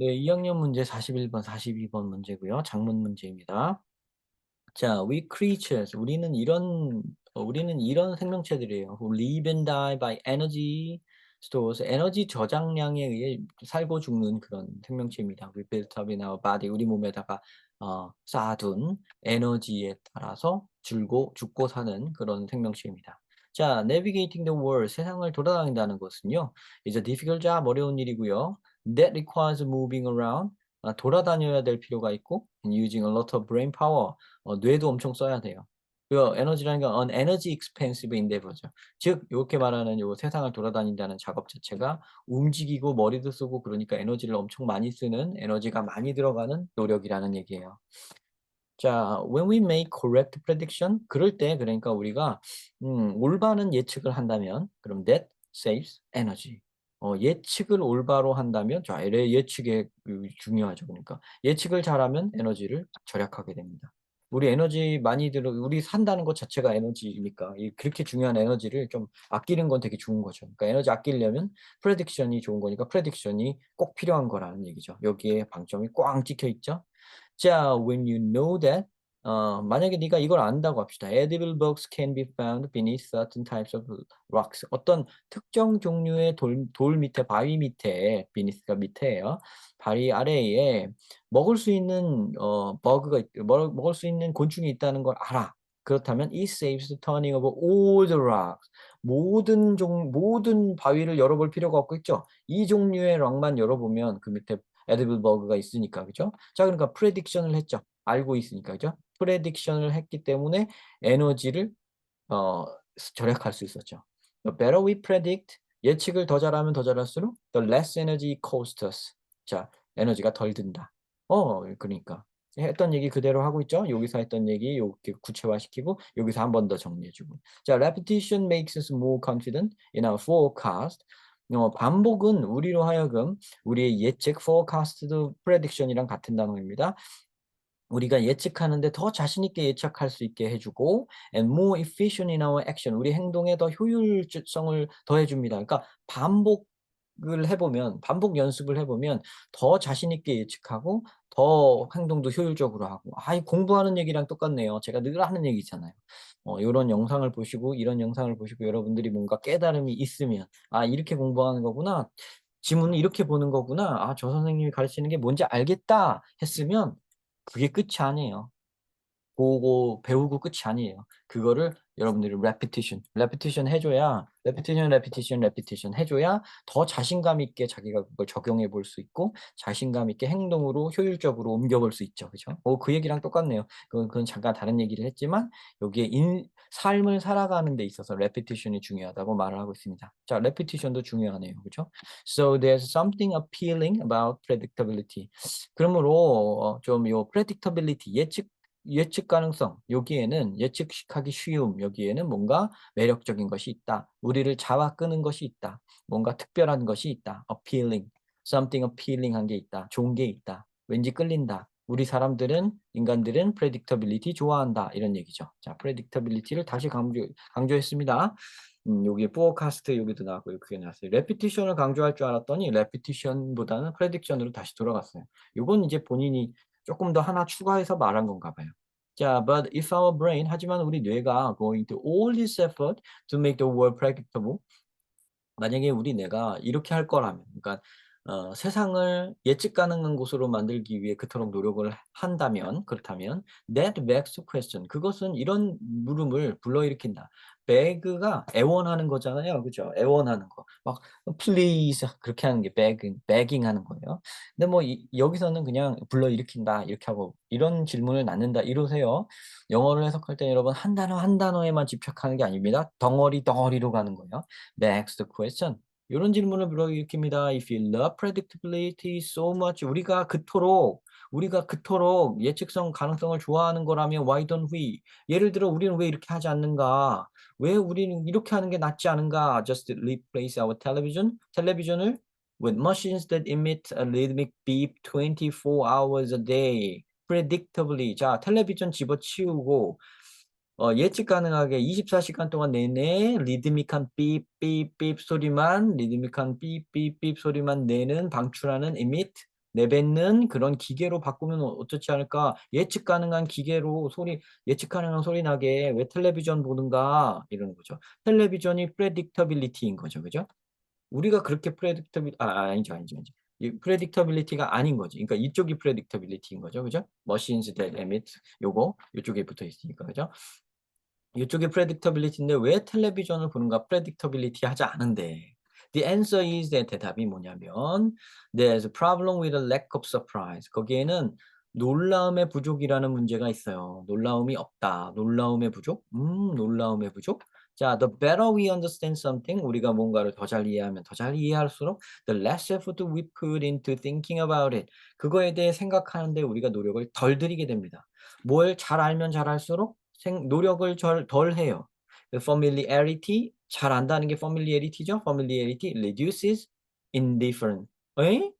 네, 2학년 문제 41번, 42번 문제고요. 장문 문제입니다. 자, we creatures, 우리는 이런 생명체들이에요. Who live and die by energy stores, 에너지 저장량에 의해 살고 죽는 그런 생명체입니다. We built up in our body, 우리 몸에다가 쌓아둔 에너지에 따라서 죽고 사는 그런 생명체입니다. 자, navigating the world, 세상을 돌아다닌다는 것은요, is a difficult job, 어려운 일이고요. That requires moving around, 돌아다녀야 될 필요가 있고, and using a lot of brain power, 뇌도 엄청 써야 돼요. 그 에너지라는 건 an energy expensive endeavor죠. 즉 요렇게 말하는 요 세상을 돌아다닌다는 작업 자체가 움직이고 머리도 쓰고 그러니까 에너지를 엄청 많이 쓰는 에너지가 많이 들어가는 노력이라는 얘기예요. 자, when we make correct prediction, 그럴 때 그러니까 우리가 올바른 예측을 한다면 그럼 that saves energy. 예측을 올바로 한다면 자, 예측이 중요하죠. 그러니까 예측을 잘하면 에너지를 절약하게 됩니다. 우리 에너지 많이 들어 우리 산다는 것 자체가 에너지니까 그렇게 중요한 에너지를 좀 아끼는 건 되게 좋은 거죠. 그러니까 에너지 아끼려면 프레딕션이 좋은 거니까 프레딕션이 꼭 필요한 거라는 얘기죠. 여기에 방점이 꽝 찍혀 있죠. 자, when you know that, 만약에 네가 이걸 안다고 합시다. Edible bugs can be found beneath certain types of rocks. 어떤 특정 종류의 돌 밑에, 바위 밑에, beneath가 밑에예요. 바위 아래에 먹을 수 있는 먹을 수 있는 곤충이 있다는 걸 알아. 그렇다면 it saves the turning of all the rocks. 모든 바위를 열어볼 필요가 없겠죠. 이 종류의 락만 열어보면 그 밑에 에디블 버그가 있으니까 그죠? 자 그러니까 프레딕션을 했죠. 알고 있으니까 그죠? 프레딕션을 했기 때문에 에너지를 어 절약할 수 있었죠. The better we predict, 예측을 더 잘하면 더 잘할수록 the less energy it costs us. 자, 에너지가 덜 든다. 그러니까 했던 얘기 그대로 하고 있죠. 여기서 했던 얘기 요렇게 구체화시키고 여기서 한 번 더 정리해 주고. 자, repetition makes us more confident in our forecast. 반복은 우리로 하여금 우리의 예측 forecast도 prediction이랑 같은 단어입니다. 우리가 예측하는데 더 자신 있게 예측할 수 있게 해 주고 and more efficient in our action, 우리 행동에 더 효율성을 더해 줍니다. 그러니까 반복 연습을 해 보면 더 자신 있게 예측하고 더 행동도 효율적으로 하고 이 공부하는 얘기랑 똑같네요. 제가 늘 하는 얘기잖아요. 요런 영상을 보시고 이런 영상을 보시고 여러분들이 뭔가 깨달음이 있으면 '아 이렇게 공부하는 거구나. 지문을 이렇게 보는 거구나. 아 저 선생님이 가르치는 게 뭔지 알겠다.' 했으면 그게 끝이 아니에요. 보고 배우고 끝이 아니에요. 그거를 여러분들이 repetition 해 줘야 repetition 해 줘야 더 자신감 있게 자기가 그걸 적용해 볼 수 있고 자신감 있게 행동으로 효율적으로 옮겨 볼 수 있죠. 그죠? 그 얘기랑 똑같네요. 그건 잠깐 다른 얘기를 했지만 여기에 삶을 살아가는 데 있어서 repetition이 중요하다고 말을 하고 있습니다. 자, repetition도 중요하네요. 그죠? So there's something appealing about predictability. 그러므로 좀 요 predictability 예측 가능성 여기에는 예측하기 쉬움 여기에는 뭔가 매력적인 것이 있다. 우리를 잡아 끄는 것이 있다. 뭔가 특별한 것이 있다. appealing, something appealing한 게 있다. 좋은 게 있다. 왠지 끌린다. 우리 인간들은 predictability 좋아한다. 이런 얘기죠. 자, predictability를 다시 강조했습니다. 여기에 forecast 여기도 나왔고요. 그게 나왔어요. repetition을 강조할 줄 알았더니 repetition보다는 prediction으로 다시 돌아갔어요. 요건 이제 본인이 조금 더 하나 추가해서 말한 건가 봐요. 자, but if our brain, 하지만 우리 뇌가 going to all this effort to make the world predictable, 만약에 우리 뇌가 이렇게 할 거라면, 그러니까 세상을 예측 가능한 곳으로 만들기 위해 그토록 노력을 그렇다면 that begs the question. 그것은 이런 물음을 불러일으킨다. beg가 애원하는 거잖아요. 그죠? 애원하는 거. 막 please 그렇게 하는 게 begging 하는 거예요. 근데 뭐 여기서는 그냥 불러일으킨다 이렇게 하고 이런 질문을 낳는다 이러세요. 영어를 해석할 때 여러분 한 단어 한 단어에만 집착하는 게 아닙니다. 덩어리로 가는 거예요. Next question. 이런 질문을 불러일으킵니다. If you love predictability so much, 우리가 그토록 예측성 가능성을 좋아하는 거라면 why don't we? 예를 들어 우리는 왜 이렇게 하지 않는가? 왜 우리는 이렇게 하는 게 낫지 않은가? Just replace our 텔레비전을 with machines that emit a rhythmic beep 24 hours a day. predictably. 자, 텔레비전 집어치우고 예측 가능하게 24시간 동안 내내 리드미컬한 삐삐삐 소리만 내는 방출하는 emit 내뱉는 그런 기계로 바꾸면 어떻지 않을까? 예측 가능한 기계로 예측 가능한 소리 나게 왜 텔레비전 보는가? 이러는 거죠. 텔레비전이 predictability인 거죠. 그죠? 우리가 그렇게 아니죠. 이 predictability가 아닌 거지. 그러니까 이쪽이 predictability인 거죠. 그죠? machines that emit 요거 이쪽에 붙어 있으니까. 그죠? 이쪽이 predictability인데 왜 텔레비전을 보는가? predictability 하지 않은데. The answer is that 대답이 뭐냐면 there's a problem with a lack of surprise. 거기에는 놀라움의 부족이라는 문제가 있어요. 놀라움이 없다. 놀라움의 부족? 놀라움의 부족? 자, the better we understand something, 우리가 뭔가를 더 잘 이해하면 더 잘 이해할수록 the less effort we put into thinking about it. 그거에 대해 생각하는데 우리가 노력을 덜 들이게 됩니다. 뭘 잘 알면 잘 알수록 노력을 덜 해요. familiarity, 잘 안다는 게 familiarity죠. familiarity reduces indifference. 에?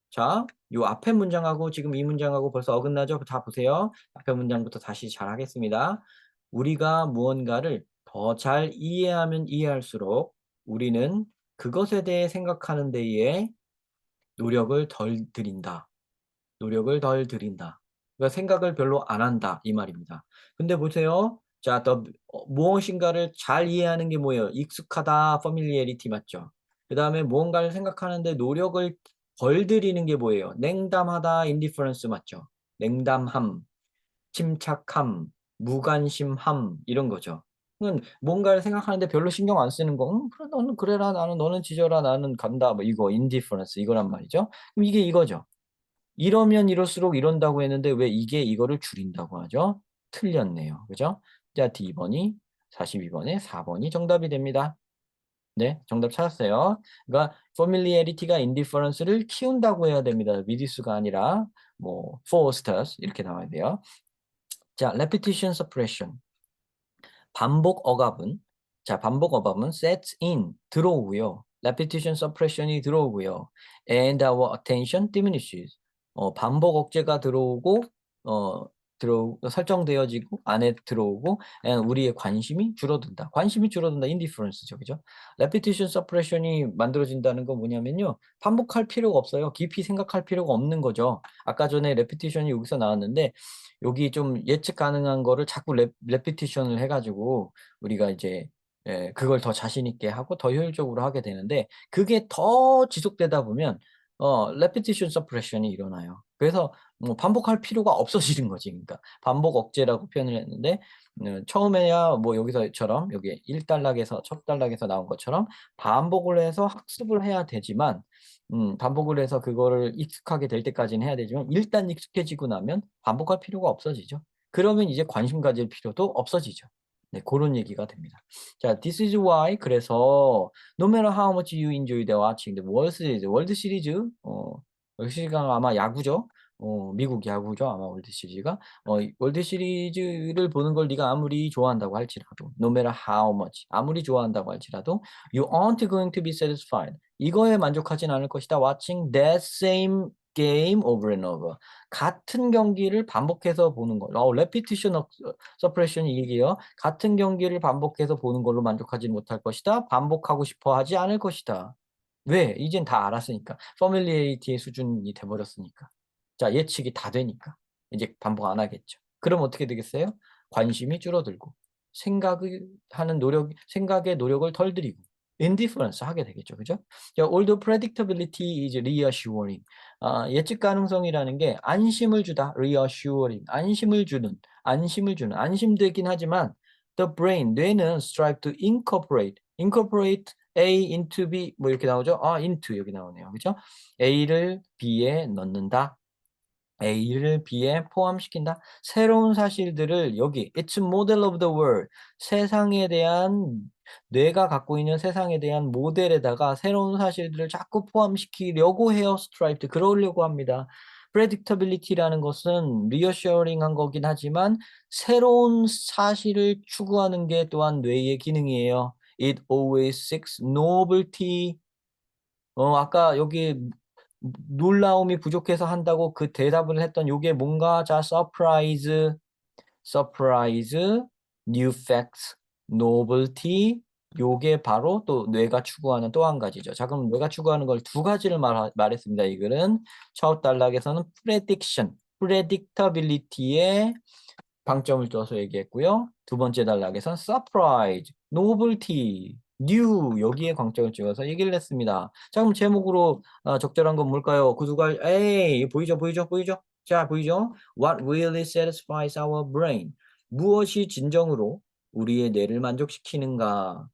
자, 요 앞에 문장하고 지금 이 문장하고 벌써 어긋나죠? 다 보세요. 앞에 문장부터 다시 잘 하겠습니다. 우리가 무언가를 더 잘 이해하면 이해할수록 우리는 그것에 대해 생각하는 데에 노력을 덜 들인다. 노력을 덜 들인다. 그러니까 생각을 별로 안 한다 이 말입니다. 근데 보세요. 자, 무엇인가를 잘 이해하는 게 뭐예요? 익숙하다, familiarity 맞죠? 그다음에 무언가를 생각하는데 노력을 덜 들이는 게 뭐예요? 냉담하다, indifference 맞죠? 냉담함, 침착함, 무관심함 이런 거죠. 뭔가를 생각하는데 별로 신경 안 쓰는 거. 그래 너는 그래라 나는 너는 지져라 나는 간다 뭐 이거 indifference 이거란 말이죠. 그럼 이게 이거죠. 이러면 이럴수록 이런다고 했는데 왜 이게 이거를 줄인다고 하죠? 틀렸네요. 그죠? 자, D번이 42번에 4번이 정답이 됩니다. 네, 정답 찾았어요. 그러니까 familiarity가 indifference를 키운다고 해야 됩니다. reduce가 아니라 뭐 fosters 이렇게 나와야 돼요. 자, repetition suppression. 반복 억압은 반복 억압은 sets in 들어오고요. repetition suppression이 들어오고요. and our attention diminishes. 반복 억제가 들어오고 설정되어지고 안에 들어오고 and 우리의 관심이 줄어든다. 관심이 줄어든다. indifference죠. 그죠? repetition suppression이 만들어진다는 건 뭐냐면요. 반복할 필요가 없어요. 깊이 생각할 필요가 없는 거죠. 아까 전에 repetition이 여기서 나왔는데 여기 좀 예측 가능한 거를 자꾸 레피티션을 해가지고 우리가 이제 그걸 더 자신 있게 하고 더 효율적으로 하게 되는데 그게 더 지속되다 보면 repetition suppression이 일어나요. 그래서 뭐 반복할 필요가 없어지는 거지. 그러니까 반복 억제라고 표현을 했는데 처음에야 뭐 여기서처럼 여기 1단락에서 첫 단락에서 나온 것처럼 반복을 해서 학습을 해야 되지만 반복을 해서 그거를 익숙하게 될 때까지는 해야 되지만 일단 익숙해지고 나면 반복할 필요가 없어지죠. 그러면 이제 관심 가질 필요도 없어지죠. 네, 그런 얘기가 됩니다. 자, this is why 그래서 no matter how much you enjoy the watching the 월드 시리즈 월드 시리즈가 아마 야구죠. 미국 야구죠. 아마 월드 시리즈가 월드 시리즈를 보는 걸 네가 아무리 좋아한다고 할지라도 no matter how much 아무리 좋아한다고 할지라도 you aren't going to be satisfied. 이거에 만족하진 않을 것이다. Watching that same game over and over. 같은 경기를 반복해서 보는 거. repetition of suppression이 이게요. 같은 경기를 반복해서 보는 걸로 만족하지 못할 것이다. 반복하고 싶어 하지 않을 것이다. 왜? 이젠 다 알았으니까. familiarity의 수준이 돼버렸으니까. 자, 예측이 다 되니까. 이제 반복 안 하겠죠. 그럼 어떻게 되겠어요? 관심이 줄어들고 생각의 노력을 덜 들이고 indifference 하게 되겠죠. 그죠? 자, although predictability is reassuring. 예측 가능성이라는 게 안심을 주다. reassuring. 안심되긴 하지만 the brain, 뇌는 strive to incorporate A into B 뭐 이렇게 나오죠? into 여기 나오네요. 그죠? A를 B에 넣는다. A를 B에 포함시킨다. 새로운 사실들을 여기 It's model of the world. 세상에 대한 뇌가 갖고 있는 세상에 대한 모델에다가 새로운 사실들을 자꾸 포함시키려고 해요. strived. 그러려고 합니다. predictability라는 것은 reassuring한 거긴 하지만 새로운 사실을 추구하는 게 또한 뇌의 기능이에요. It always seeks novelty. 아까 여기 놀라움이 부족해서 한다고 그 대답을 했던 요게 뭔가 자 surprise, new facts, novelty, 요게 바로 또 뇌가 추구하는 또 한 가지죠. 자 그럼 뇌가 추구하는 걸 두 가지를 말했습니다. 이 글은. 첫 단락에서는 prediction, predictability에 방점을 둬서 얘기했고요. 두 번째 단락에선 surprise, novelty, new 여기에 방점을 찍어서 얘기를 했습니다. 자 그럼 제목으로 적절한 건 뭘까요? 그 두 가지 에이 보이죠 보이죠 보이죠? 자 보이죠? What really satisfies our brain? 무엇이 진정으로 우리의 뇌를 만족시키는가?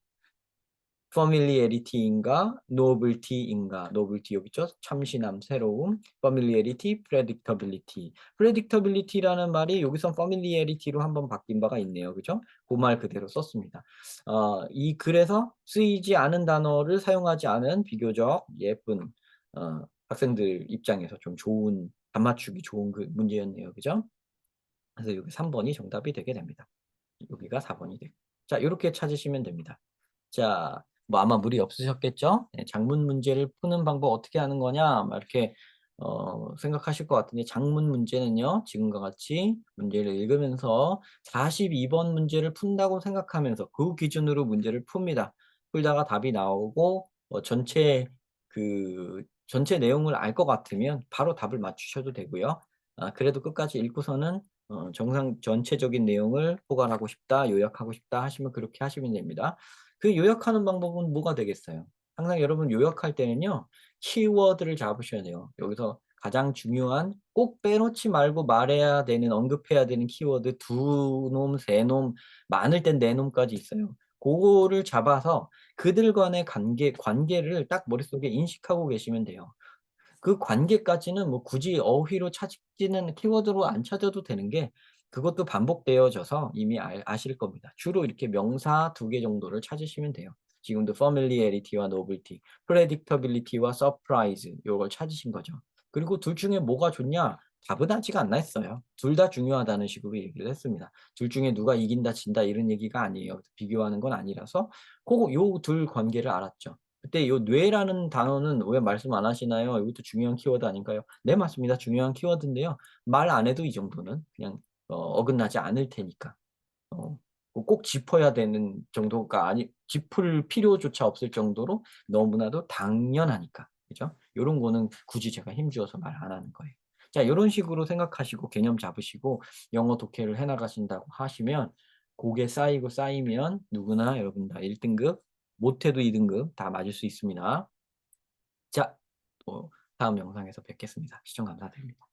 familiarity인가, novelty인가, novelty 여기 있죠? 참신함, 새로움, familiarity, predictability. predictability라는 말이 여기선 familiarity로 한번 바뀐 바가 있네요. 그죠? 그 말 그대로 썼습니다. 이 글에서 쓰이지 않은 단어를 사용하지 않은 비교적 예쁜 학생들 입장에서 좀 좋은 답맞추기 좋은 그 문제였네요. 그죠? 그래서 여기 3번이 정답이 되게 됩니다. 여기가 4번이 되고. 자, 이렇게 찾으시면 됩니다. 자, 뭐 아마 무리 없으셨겠죠? 네, 장문 문제를 푸는 방법 어떻게 하는 거냐? 막 이렇게 생각하실 것 같은데 장문 문제는요. 지금과 같이 문제를 읽으면서 42번 문제를 푼다고 생각하면서 그 기준으로 문제를 풉니다. 풀다가 답이 나오고 전체 내용을 알 것 같으면 바로 답을 맞추셔도 되고요. 그래도 끝까지 읽고서는 정상 전체적인 내용을 포괄하고 싶다, 요약하고 싶다 하시면 그렇게 하시면 됩니다. 그 요약하는 방법은 뭐가 되겠어요? 항상 여러분 요약할 때는요. 키워드를 잡으셔야 돼요. 여기서 가장 중요한 꼭 빼놓지 말고 말해야 되는 언급해야 되는 키워드 두 놈, 세 놈, 많을 땐 네 놈까지 있어요. 그거를 잡아서 그들 간의 관계를 딱 머릿속에 인식하고 계시면 돼요. 그 관계까지는 뭐 굳이 어휘로 찾지는 키워드로 안 찾아도 되는 게 그것도 반복되어져서 이미 아실 겁니다. 주로 이렇게 명사 두 개 정도를 찾으시면 돼요. 지금도 familiarity와 novelty, predictability와 surprise 요걸 찾으신 거죠. 그리고 둘 중에 뭐가 좋냐? 답은 아직 안 났어요. 둘 다 중요하다는 식으로 얘기를 했습니다. 둘 중에 누가 이긴다 진다 이런 얘기가 아니에요. 비교하는 건 아니라서 요 둘 관계를 알았죠. 그때 요 뇌라는 단어는 왜 말씀 안 하시나요? 이것도 중요한 키워드 아닌가요? 네, 맞습니다. 중요한 키워드인데요. 말 안 해도 이 정도는 그냥 어긋나지 않을 테니까. 어, 꼭 짚어야 되는 정도가 짚을 필요조차 없을 정도로 너무나도 당연하니까. 그죠? 요런 거는 굳이 제가 힘주어서 말 안 하는 거예요. 자, 요런 식으로 생각하시고 개념 잡으시고 영어 독해를 해 나가신다고 하시면 고게 쌓이고 쌓이면 누구나 여러분 다 1등급, 못해도 2등급 다 맞을 수 있습니다. 자, 또 다음 영상에서 뵙겠습니다. 시청 감사드립니다.